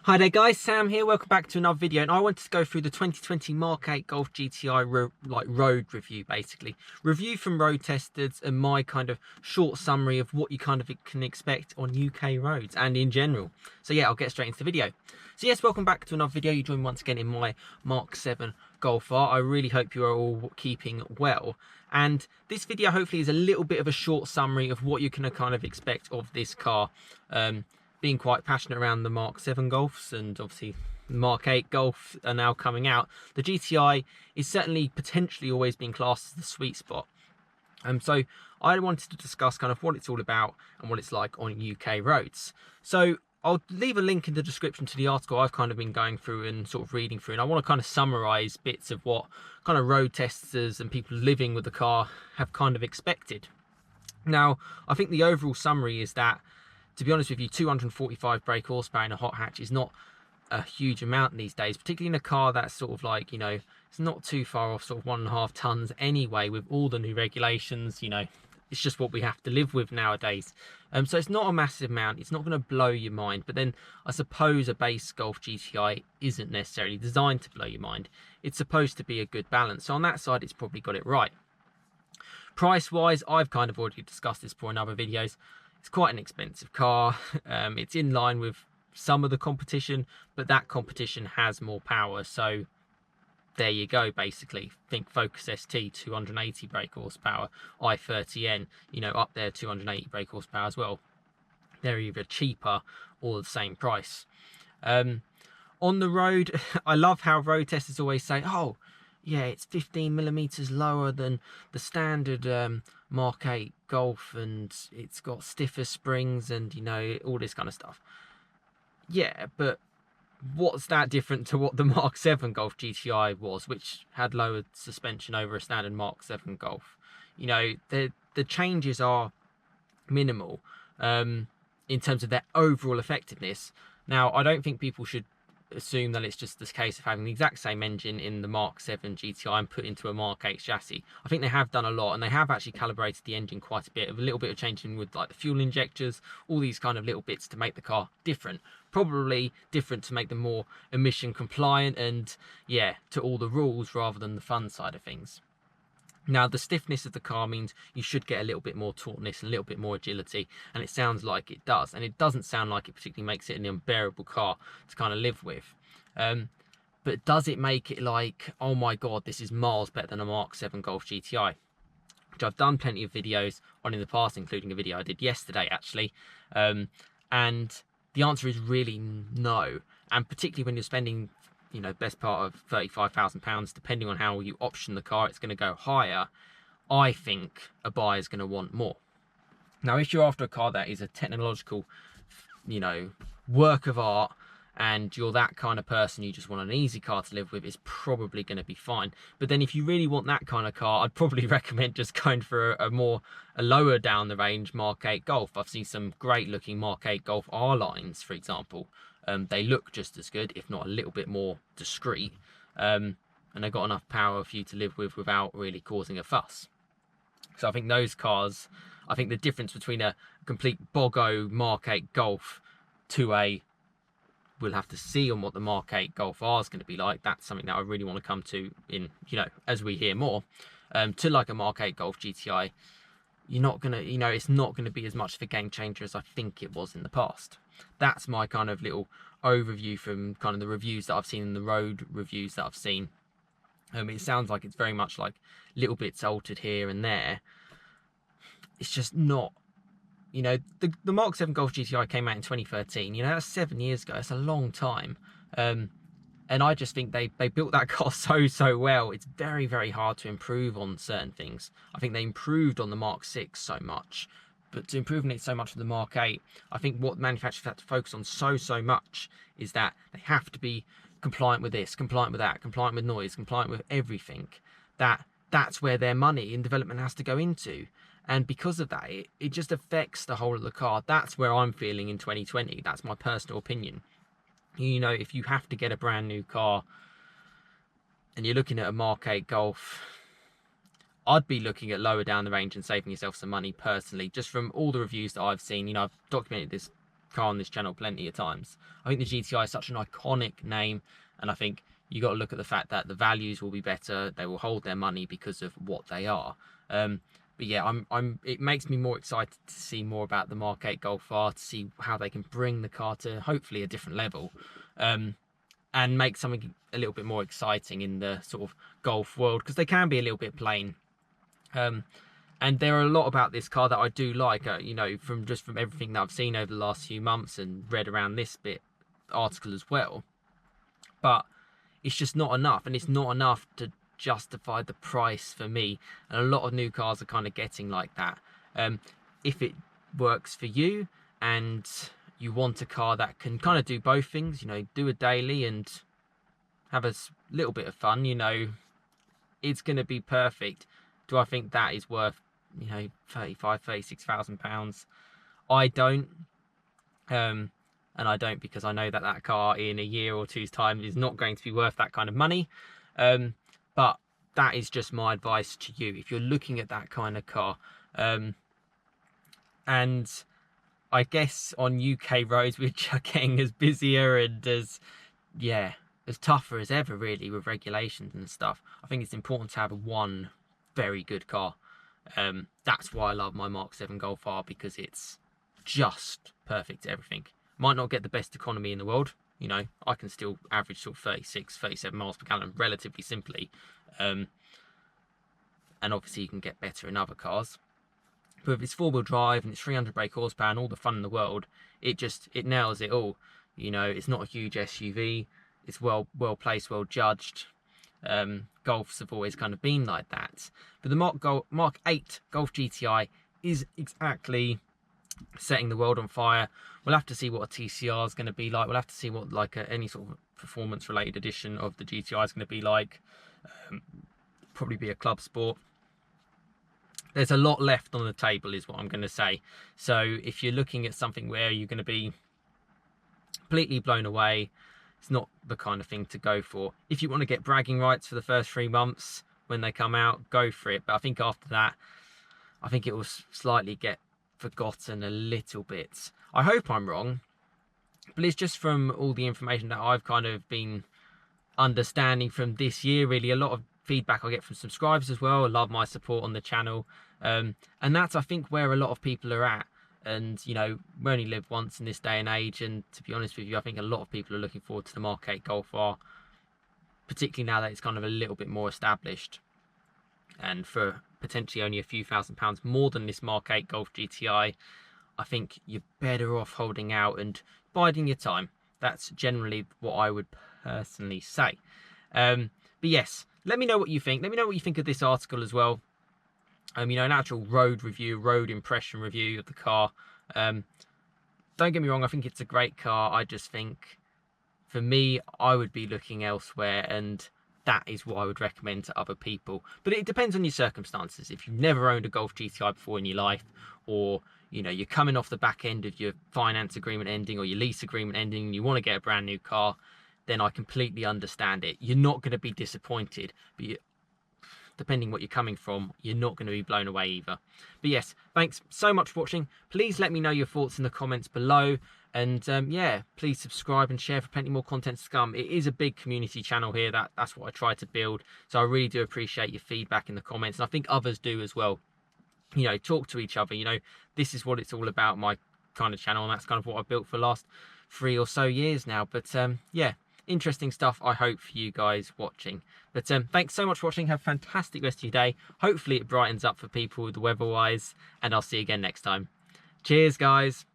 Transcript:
Hi there guys, Sam here, welcome back to another video, and I wanted to go through the 2020 Mark 8 Golf GTI road review basically. Review from road testers and my kind of short summary of what you kind of can expect on UK roads and in general. So yeah, I'll get straight into the video. So yes, welcome back to another video. You join me once again in my Mark 7 Golf R. I really hope you are all keeping well. And this video hopefully is a little bit of a short summary of what you can kind of expect of this car. Being quite passionate around the Mark 7 Golfs, and obviously Mark 8 Golf are now coming out, the GTI is certainly potentially always being classed as the sweet spot. So I wanted to discuss kind of what it's all about and what it's like on UK roads. So I'll leave a link in the description to the article I've kind of been going through and sort of reading through, and I want to kind of summarize bits of what kind of road testers and people living with the car have kind of expected. Now, I think the overall summary is that, to be honest with you, 245 brake horsepower in a hot hatch is not a huge amount these days, particularly in a car that's sort of like, you know, it's not too far off sort of 1.5 tons anyway with all the new regulations. You know, it's just what we have to live with nowadays. So it's not a massive amount, it's not going to blow your mind, but then I suppose a base Golf GTI isn't necessarily designed to blow your mind. It's supposed to be a good balance, so on that side it's probably got it right. Price wise, I've kind of already discussed this before in other videos. It's quite an expensive car. It's in line with some of the competition, but that competition has more power. So there you go, basically. Think Focus ST, 280 brake horsepower, i30N, you know, up there, 280 brake horsepower as well. They're either cheaper or the same price. On the road, I love how road testers always say, oh, yeah, it's 15mm lower than the standard Mark 8 Golf, and it's got stiffer springs and, you know, all this kind of stuff. Yeah, but what's that different to what the Mark 7 Golf GTI was, which had lowered suspension over a standard Mark 7 Golf? You know, the changes are minimal in terms of their overall effectiveness. Now, I don't think people should assume that it's just this case of having the exact same engine in the Mark 7 GTI and put into a Mark 8 chassis. I think they have done a lot, and they have actually calibrated the engine quite a bit, of a little bit of changing with like the fuel injectors, all these kind of little bits to make the car different. Probably different to make them more emission compliant and, yeah, to all the rules rather than the fun side of things. Now, the stiffness of the car means you should get a little bit more tautness and a little bit more agility, and it sounds like it does. And it doesn't sound like it particularly makes it an unbearable car to kind of live with. But does it make it like, oh my god, this is miles better than a Mark 7 Golf GTI? Which I've done plenty of videos on in the past, including a video I did yesterday, actually. And the answer is really no. And particularly when you're spending, you know, best part of £35,000, depending on how you option the car, it's going to go higher. I think a buyer's going to want more. Now, if you're after a car that is a technological, you know, work of art, and you're that kind of person, you just want an easy car to live with, it's probably going to be fine. But then if you really want that kind of car, I'd probably recommend just going for a lower down the range Mark 8 Golf. I've seen some great looking Mark 8 Golf R lines, for example. They look just as good, if not a little bit more discreet, and they've got enough power for you to live with without really causing a fuss. So I think those cars, I think the difference between a complete boggo Mark 8 Golf to a, we'll have to see on what the Mark 8 Golf R is going to be like. That's something that I really want to come to in, you know, as we hear more, to like a Mark 8 Golf GTI. You're not going to, you know, it's not going to be as much of a game changer as I think it was in the past. That's my kind of little overview from kind of the reviews that I've seen and the road reviews that I've seen. It sounds like it's very much like little bits altered here and there. It's just not, you know, the Mark 7 Golf GTI came out in 2013. You know, that's 7 years ago. That's a long time. And I just think they built that car so well. It's very, very hard to improve on certain things. I think they improved on the Mark 6 so much, but to improve on it so much with the Mark 8, I think what manufacturers have to focus on so much is that they have to be compliant with this, compliant with that, compliant with noise, compliant with everything. That's where their money in development has to go into. And because of that, it just affects the whole of the car. That's where I'm feeling in 2020. That's my personal opinion. You know, if you have to get a brand new car and you're looking at a Mark 8 Golf, I'd be looking at lower down the range and saving yourself some money personally, just from all the reviews that I've seen. You know, I've documented this car on this channel plenty of times. I think the GTI is such an iconic name, and I think you got to look at the fact that the values will be better. They will hold their money because of what they are. But yeah, it makes me more excited to see more about the Mk8 Golf R, to see how they can bring the car to hopefully a different level, and make something a little bit more exciting in the sort of golf world, because they can be a little bit plain. And there are a lot about this car that I do like, you know, from everything that I've seen over the last few months and read around this article as well. But it's just not enough, and it's not enough to justify the price for me. And a lot of new cars are kind of getting like that. If it works for you and you want a car that can kind of do both things, you know, do a daily and have a little bit of fun, you know, it's going to be perfect. Do I think that is worth, you know, £36,000? I don't. And I don't, because I know that that car in a year or two's time is not going to be worth that kind of money. But that is just my advice to you if you're looking at that kind of car. And I guess on UK roads, which are getting as busier and as tougher as ever, really, with regulations and stuff, I think it's important to have one very good car. That's why I love my Mk7 Golf R, because it's just perfect at everything. Might not get the best economy in the world, you know, I can still average sort of 36, 37 miles per gallon relatively simply. And obviously you can get better in other cars. But if it's four-wheel drive and it's 300 brake horsepower and all the fun in the world, it nails it all. You know, it's not a huge SUV. It's well placed, well judged. Golfs have always kind of been like that. But the Mk8 Golf GTI is exactly setting the world on fire. We'll have to see what a TCR is going to be like. We'll have to see what any sort of performance related edition of the GTI is going to be like. Probably be a club sport. There's a lot left on the table is what I'm going to say. So if you're looking at something where you're going to be completely blown away, it's not the kind of thing to go for. If you want to get bragging rights for the first 3 months when they come out, go for it. But I think after that, I think it will slightly get forgotten a little bit. I hope I'm wrong, but it's just from all the information that I've kind of been understanding from this year, really. A lot of feedback I get from subscribers as well. I love my support on the channel, and that's, I think, where a lot of people are at. And you know, we only live once in this day and age, and to be honest with you, I think a lot of people are looking forward to the Mk8 Golf R, particularly now that it's kind of a little bit more established, and for potentially only a few £1,000s more than this Mk8 Golf GTI, I think you're better off holding out and biding your time. That's generally what I would personally say. But yes, let me know what you think. Let me know what you think of this article as well. You know, an actual road review, road impression review of the car. Don't get me wrong, I think it's a great car. I just think, for me, I would be looking elsewhere, and that is what I would recommend to other people. But it depends on your circumstances. If you've never owned a Golf GTI before in your life, or you know, you're coming off the back end of your finance agreement ending or your lease agreement ending and you want to get a brand new car, then I completely understand it. You're not going to be disappointed, but depending what you're coming from, you're not going to be blown away either. But yes, thanks so much for watching. Please let me know your thoughts in the comments below. And yeah, please subscribe and share for plenty more content to come. It is a big community channel here. That's what I try to build. So I really do appreciate your feedback in the comments. And I think others do as well. You know, talk to each other. You know, this is what it's all about, my kind of channel. And that's kind of what I've built for the last 3 or so years now. But yeah, interesting stuff, I hope, for you guys watching. But thanks so much for watching. Have a fantastic rest of your day. Hopefully it brightens up for people with the weather-wise. And I'll see you again next time. Cheers, guys.